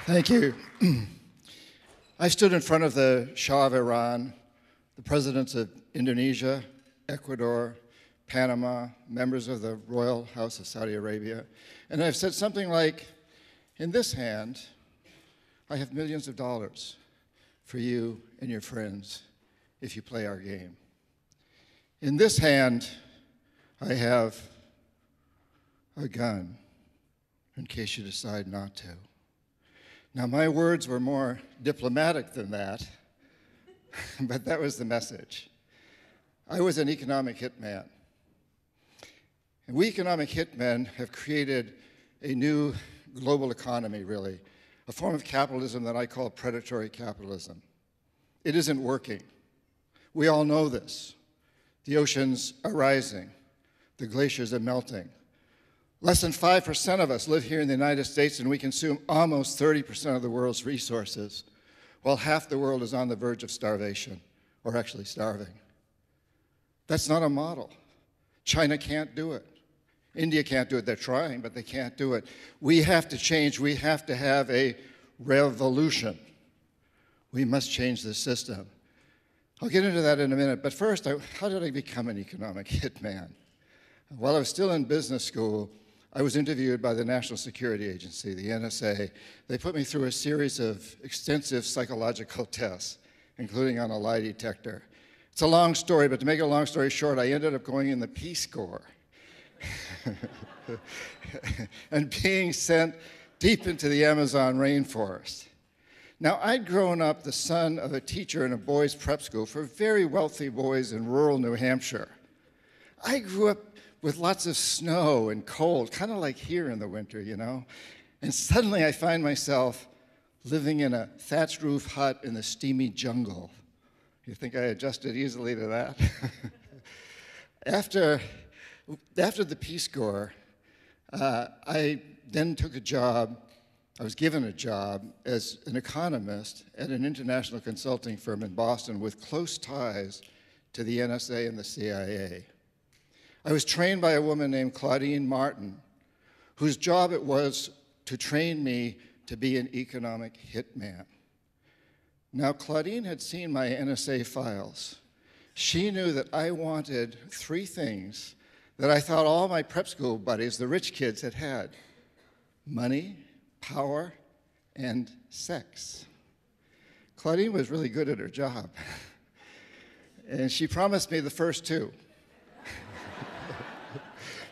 Thank you. I stood in front of the Shah of Iran, the presidents of Indonesia, Ecuador, Panama, members of the Royal House of Saudi Arabia, and I've said something like, in this hand, I have millions of dollars for you and your friends if you play our game. In this hand, I have a gun in case you decide not to. Now, my words were more diplomatic than that, but that was the message. I was an economic hitman. And we economic hitmen have created a new global economy, really, a form of capitalism that I call predatory capitalism. It isn't working. We all know this. The oceans are rising. The glaciers are melting. Less than 5% of us live here in the United States, and we consume almost 30% of the world's resources, while half the world is on the verge of starvation, or actually starving. That's not a model. China can't do it. India can't do it. They're trying, but they can't do it. We have to change. We have to have a revolution. We must change the system. I'll get into that in a minute, but first, how did I become an economic hitman? While I was still in business school, I was interviewed by the National Security Agency, the NSA. They put me through a series of extensive psychological tests, including on a lie detector. It's a long story, but to make a long story short, I ended up going in the Peace Corps and being sent deep into the Amazon rainforest. Now, I'd grown up the son of a teacher in a boys' prep school for very wealthy boys in rural New Hampshire. I grew up with lots of snow and cold, kind of like here in the winter, you know? And suddenly I find myself living in a thatched roof hut in the steamy jungle. You think I adjusted easily to that? After the Peace Corps, I then took a job. I was given a job as an economist at an international consulting firm in Boston with close ties to the NSA and the CIA. I was trained by a woman named Claudine Martin, whose job it was to train me to be an economic hitman. Now, Claudine had seen my NSA files. She knew that I wanted three things that I thought all my prep school buddies, the rich kids, had had: money, power, and sex. Claudine was really good at her job. And she promised me the first two: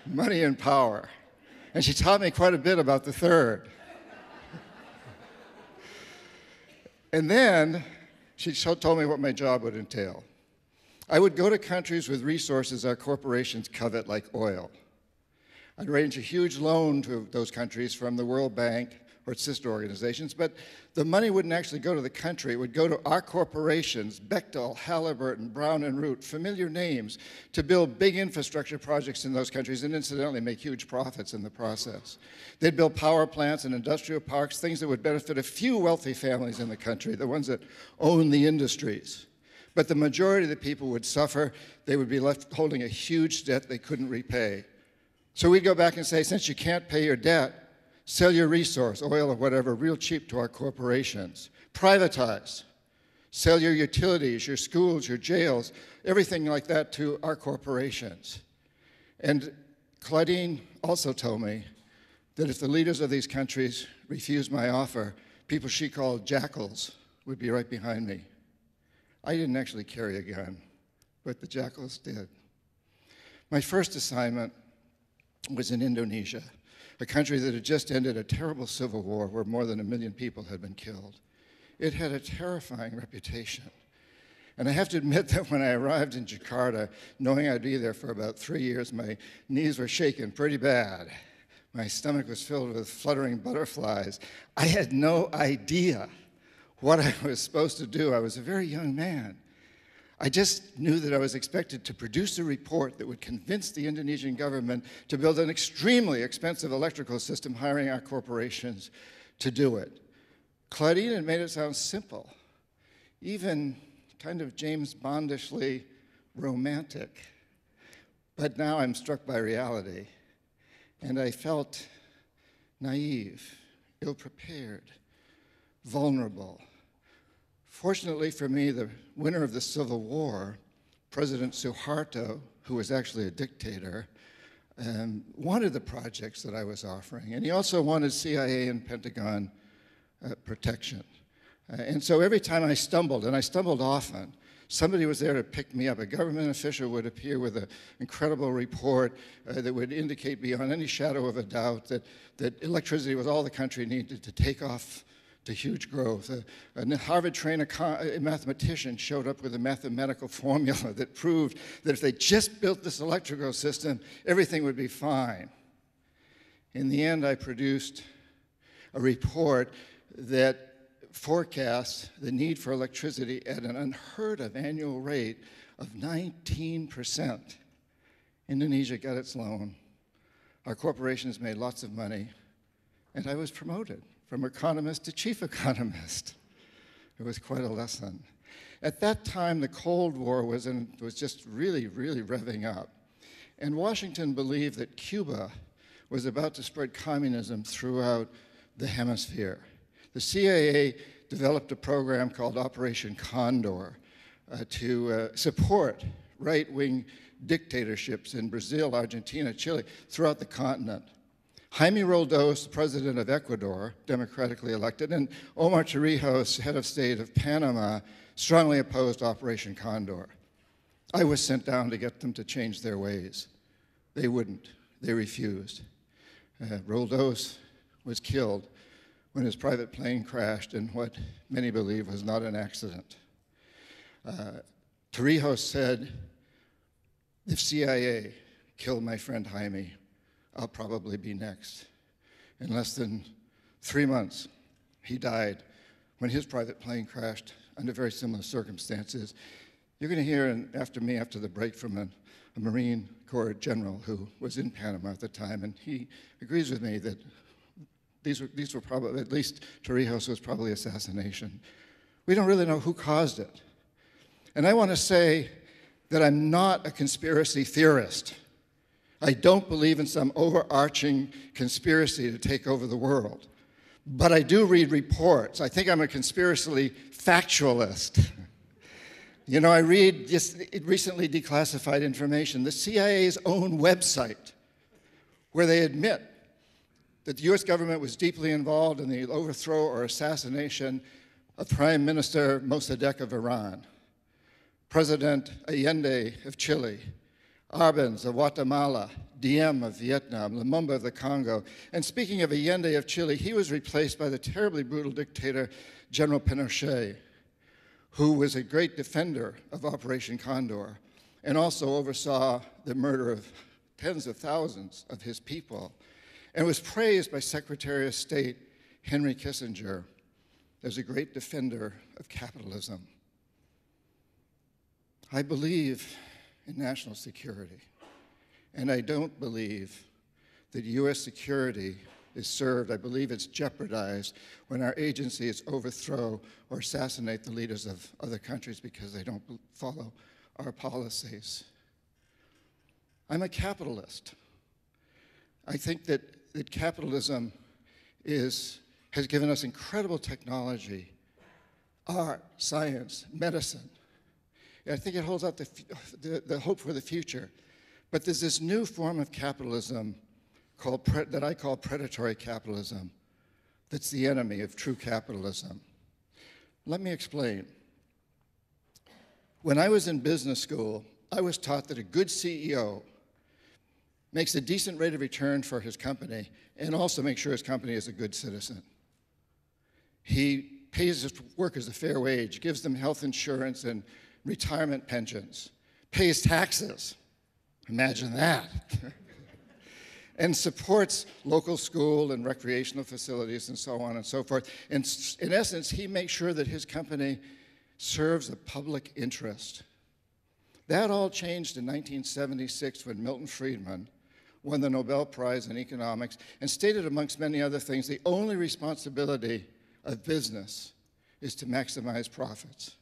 money and power. And she taught me quite a bit about the third. And then she told me what my job would entail. I would go to countries with resources our corporations covet, like oil. I'd arrange a huge loan to those countries from the World Bank or its sister organizations, but the money wouldn't actually go to the country. It would go to our corporations, Bechtel, Halliburton, Brown and Root, familiar names, to build big infrastructure projects in those countries and incidentally make huge profits in the process. They'd build power plants and industrial parks, things that would benefit a few wealthy families in the country, the ones that own the industries. But the majority of the people would suffer. They would be left holding a huge debt they couldn't repay. So we'd go back and say, since you can't pay your debt, sell your resource, oil or whatever, real cheap to our corporations. Privatize. Sell your utilities, your schools, your jails, everything like that to our corporations. And Claudine also told me that if the leaders of these countries refused my offer, people she called jackals would be right behind me. I didn't actually carry a gun, but the jackals did. My first assignment was in Indonesia, a country that had just ended a terrible civil war where more than 1 million people had been killed. It had a terrifying reputation. And I have to admit that when I arrived in Jakarta, knowing I'd be there for about 3 years, my knees were shaking pretty bad. My stomach was filled with fluttering butterflies. I had no idea what I was supposed to do. I was a very young man. I just knew that I was expected to produce a report that would convince the Indonesian government to build an extremely expensive electrical system, hiring our corporations to do it. Claudine had made it sound simple, even kind of James Bondishly romantic. But now I'm struck by reality, and I felt naive, ill-prepared, vulnerable. Fortunately for me, the winner of the Civil War, President Suharto, who was actually a dictator, wanted the projects that I was offering, and he also wanted CIA and Pentagon protection. And so every time I stumbled, and I stumbled often, somebody was there to pick me up. A government official would appear with an incredible report that would indicate beyond any shadow of a doubt that electricity was all the country needed to take off to huge growth. A Harvard-trained mathematician showed up with a mathematical formula that proved that if they just built this electrical system, everything would be fine. In the end, I produced a report that forecasts the need for electricity at an unheard of annual rate of 19%. Indonesia got its loan. Our corporations made lots of money, and I was promoted from economist to chief economist. It was quite a lesson. At that time, the Cold War was just really, really revving up. And Washington believed that Cuba was about to spread communism throughout the hemisphere. The CIA developed a program called Operation Condor to support right-wing dictatorships in Brazil, Argentina, Chile, throughout the continent. Jaime Roldos, president of Ecuador, democratically elected, and Omar Torrijos, head of state of Panama, strongly opposed Operation Condor. I was sent down to get them to change their ways. They wouldn't. They refused. Roldos was killed when his private plane crashed in what many believe was not an accident. Torrijos said, if CIA killed my friend Jaime, I'll probably be next. In less than 3 months, he died when his private plane crashed under very similar circumstances. You're going to hear after the break, from a Marine Corps general who was in Panama at the time, and he agrees with me that these were probably, at least Torrijos was probably assassination. We don't really know who caused it. And I want to say that I'm not a conspiracy theorist. I don't believe in some overarching conspiracy to take over the world. But I do read reports. I think I'm a conspiracy factualist. You know, I read just recently declassified information, the CIA's own website, where they admit that the US government was deeply involved in the overthrow or assassination of Prime Minister Mossadegh of Iran, President Allende of Chile, Arbenz of Guatemala, Diem of Vietnam, Lumumba of the Congo. And speaking of Allende of Chile, he was replaced by the terribly brutal dictator, General Pinochet, who was a great defender of Operation Condor and also oversaw the murder of tens of thousands of his people, and was praised by Secretary of State Henry Kissinger as a great defender of capitalism. I believe in national security, and I don't believe that US security is served. I believe it's jeopardized when our agencies overthrow or assassinate the leaders of other countries because they don't follow our policies. I'm a capitalist. I think that capitalism has given us incredible technology, art, science, medicine. I think it holds out the hope for the future. But there's this new form of capitalism that I call predatory capitalism that's the enemy of true capitalism. Let me explain. When I was in business school, I was taught that a good CEO makes a decent rate of return for his company and also makes sure his company is a good citizen. He pays his workers a fair wage, gives them health insurance and retirement pensions, pays taxes, imagine that, and supports local school and recreational facilities and so on and so forth. And in essence, he makes sure that his company serves the public interest. That all changed in 1976 when Milton Friedman won the Nobel Prize in economics and stated, amongst many other things, the only responsibility of business is to maximize profits,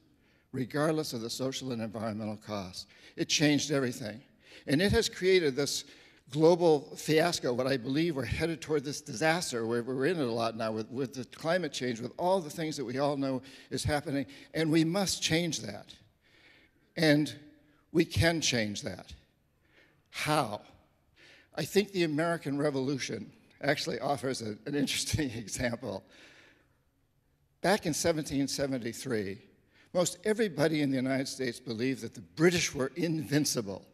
regardless of the social and environmental costs. It changed everything. And it has created this global fiasco, what I believe we're headed toward this disaster. We're in it a lot now with the climate change, with all the things that we all know is happening, and we must change that. And we can change that. How? I think the American Revolution actually offers an interesting example. Back in 1773, most everybody in the United States believed that the British were invincible.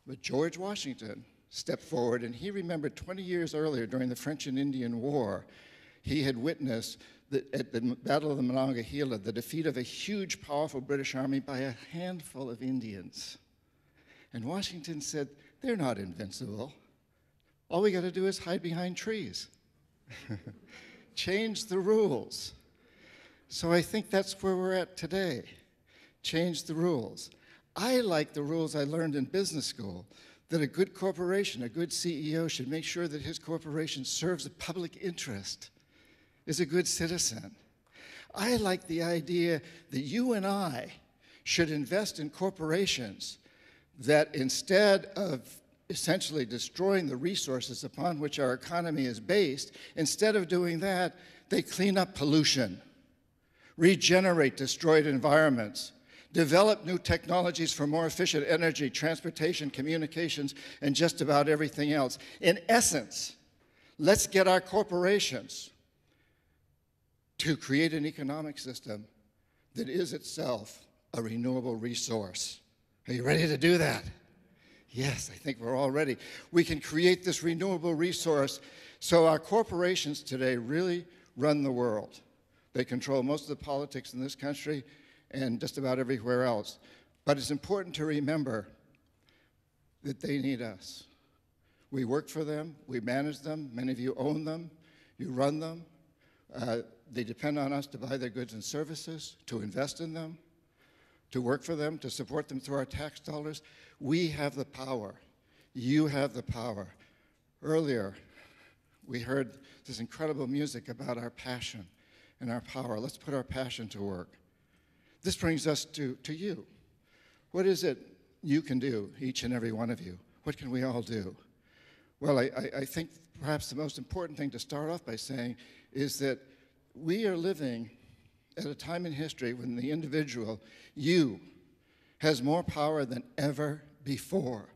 But George Washington stepped forward, and he remembered 20 years earlier during the French and Indian War, he had witnessed at the Battle of the Monongahela the defeat of a huge, powerful British army by a handful of Indians. And Washington said, they're not invincible. All we got to do is hide behind trees. Change the rules. So I think that's where we're at today. Change the rules. I like the rules I learned in business school, that a good corporation, a good CEO should make sure that his corporation serves the public interest, is a good citizen. I like the idea that you and I should invest in corporations that instead of essentially destroying the resources upon which our economy is based, instead of doing that, they clean up pollution, regenerate destroyed environments, develop new technologies for more efficient energy, transportation, communications, and just about everything else. In essence, let's get our corporations to create an economic system that is itself a renewable resource. Are you ready to do that? Yes, I think we're all ready. We can create this renewable resource so our corporations today really run the world. They control most of the politics in this country and just about everywhere else. But it's important to remember that they need us. We work for them, we manage them, many of you own them, you run them. They depend on us to buy their goods and services, to invest in them, to work for them, to support them through our tax dollars. We have the power. You have the power. Earlier, we heard this incredible music about our passion and our power. Let's put our passion to work. This brings us to you. What is it you can do, each and every one of you? What can we all do? Well, I think perhaps the most important thing to start off by saying is that we are living at a time in history when the individual, you, has more power than ever before.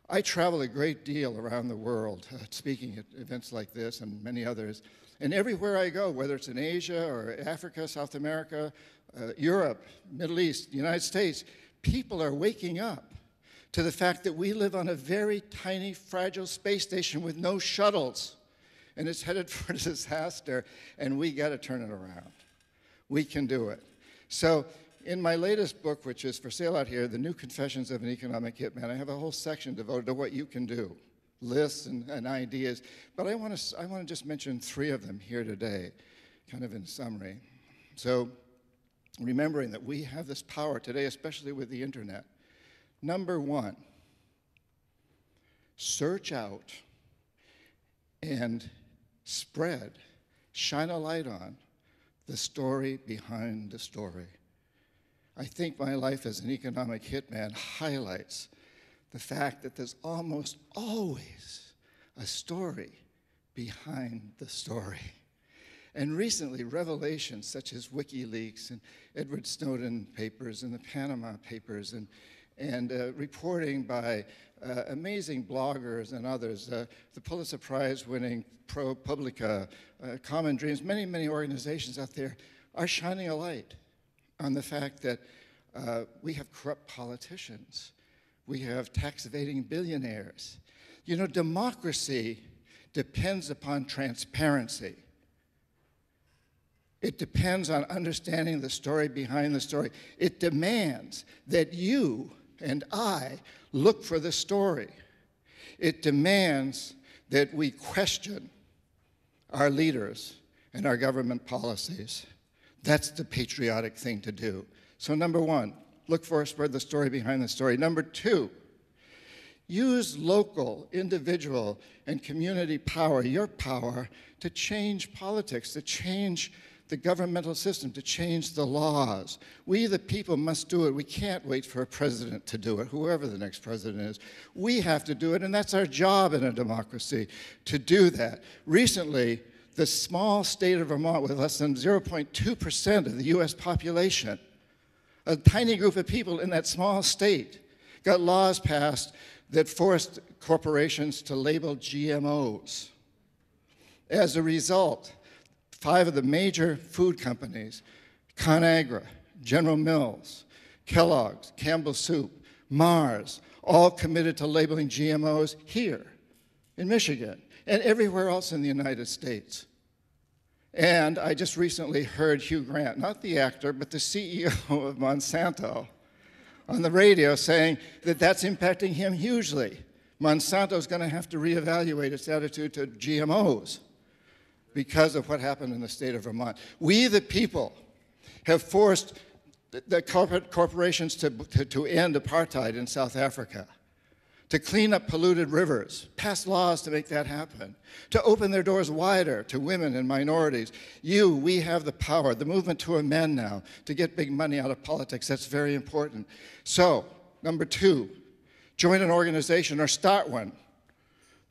I travel a great deal around the world, speaking at events like this and many others. And everywhere I go, whether it's in Asia or Africa, South America, Europe, Middle East, United States, people are waking up to the fact that we live on a very tiny, fragile space station with no shuttles. And it's headed for disaster, and we got to turn it around. We can do it. So in my latest book, which is for sale out here, The New Confessions of an Economic Hitman, I have a whole section devoted to what you can do, lists and ideas. But I want to just mention 3 of them here today, kind of in summary. So remembering that we have this power today, especially with the internet. Number 1, search out and spread, shine a light on the story behind the story. I think my life as an economic hitman highlights the fact that there's almost always a story behind the story. And recently, revelations such as WikiLeaks and Edward Snowden papers and the Panama Papers and reporting by amazing bloggers and others, the Pulitzer Prize-winning ProPublica, Common Dreams, many, many organizations out there are shining a light on the fact that we have corrupt politicians. We have tax-evading billionaires. You know, democracy depends upon transparency. It depends on understanding the story behind the story. It demands that you and I look for the story. It demands that we question our leaders and our government policies. That's the patriotic thing to do. So number 1, look for, spread the story behind the story. Number 2, use local, individual, and community power, your power, to change politics, to change the governmental system, to change the laws. We, the people, must do it. We can't wait for a president to do it, whoever the next president is. We have to do it, and that's our job in a democracy, to do that. Recently, the small state of Vermont, with less than 0.2% of the US population, a tiny group of people in that small state, got laws passed that forced corporations to label GMOs. As a result, 5 of the major food companies, ConAgra, General Mills, Kellogg's, Campbell Soup, Mars, all committed to labeling GMOs here in Michigan and everywhere else in the United States. And I just recently heard Hugh Grant, not the actor, but the CEO of Monsanto, on the radio saying that that's impacting him hugely. Monsanto's going to have to reevaluate its attitude to GMOs because of what happened in the state of Vermont. We, the people, have forced the corporations to end apartheid in South Africa, to clean up polluted rivers, pass laws to make that happen, to open their doors wider to women and minorities. We have the power, the movement to amend now, to get big money out of politics. That's very important. So, number 2, join an organization or start one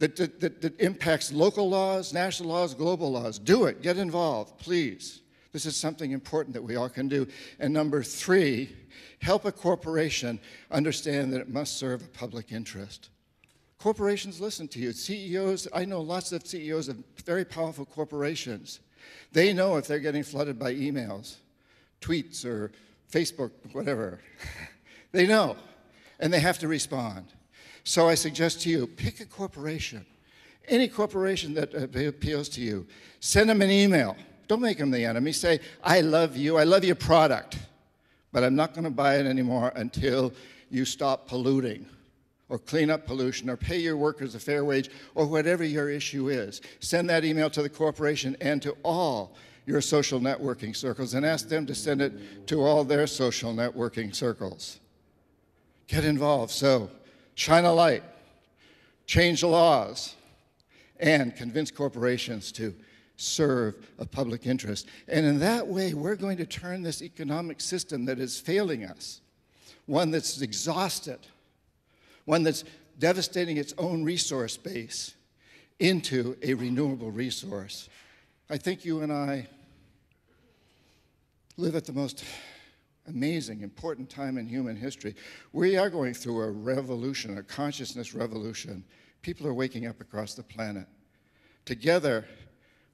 that impacts local laws, national laws, global laws. Do it. Get involved, please. This is something important that we all can do. And number 3, help a corporation understand that it must serve a public interest. Corporations listen to you. CEOs, I know lots of CEOs of very powerful corporations. They know if they're getting flooded by emails, tweets, or Facebook, whatever. They know, and they have to respond. So I suggest to you, pick a corporation, any corporation that appeals to you. Send them an email. Don't make them the enemy. Say, I love you, I love your product, but I'm not going to buy it anymore until you stop polluting or clean up pollution or pay your workers a fair wage or whatever your issue is. Send that email to the corporation and to all your social networking circles and ask them to send it to all their social networking circles. Get involved. So shine a light, change the laws, and convince corporations to serve a public interest. And in that way, we're going to turn this economic system that is failing us, one that's exhausted, one that's devastating its own resource base, into a renewable resource. I think you and I live at the most amazing, important time in human history. We are going through a revolution, a consciousness revolution. People are waking up across the planet. Together,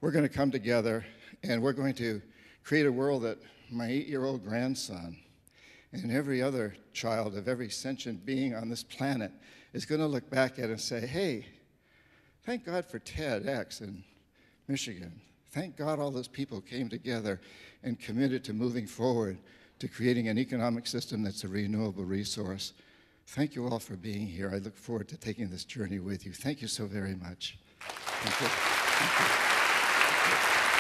we're going to come together, and we're going to create a world that my 8-year-old grandson and every other child of every sentient being on this planet is going to look back at and say, hey, thank God for TEDx in Michigan. Thank God all those people came together and committed to moving forward to creating an economic system that's a renewable resource. Thank you all for being here. I look forward to taking this journey with you. Thank you so very much. Thank you. Thank you.